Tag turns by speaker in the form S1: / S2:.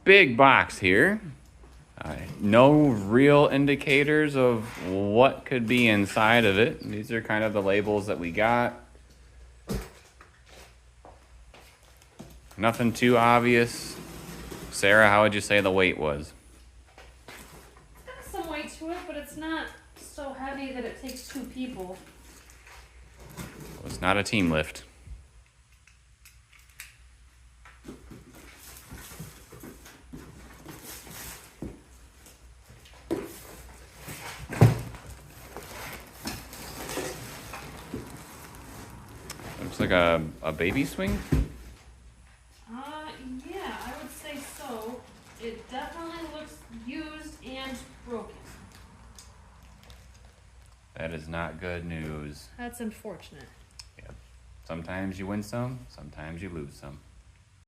S1: big box here. No real indicators of what could be inside of it. These are kind of the labels that we got. Nothing too obvious. Sarah, how would you say the weight was?
S2: Got some weight to it, but it's not so heavy that it takes 2 people.
S1: Well, it's not a team lift. Looks like a baby swing.
S2: Yeah, I would say so. It definitely looks used and broken.
S1: That is not good news.
S2: That's unfortunate.
S1: Yep. Sometimes you win some, sometimes you lose some.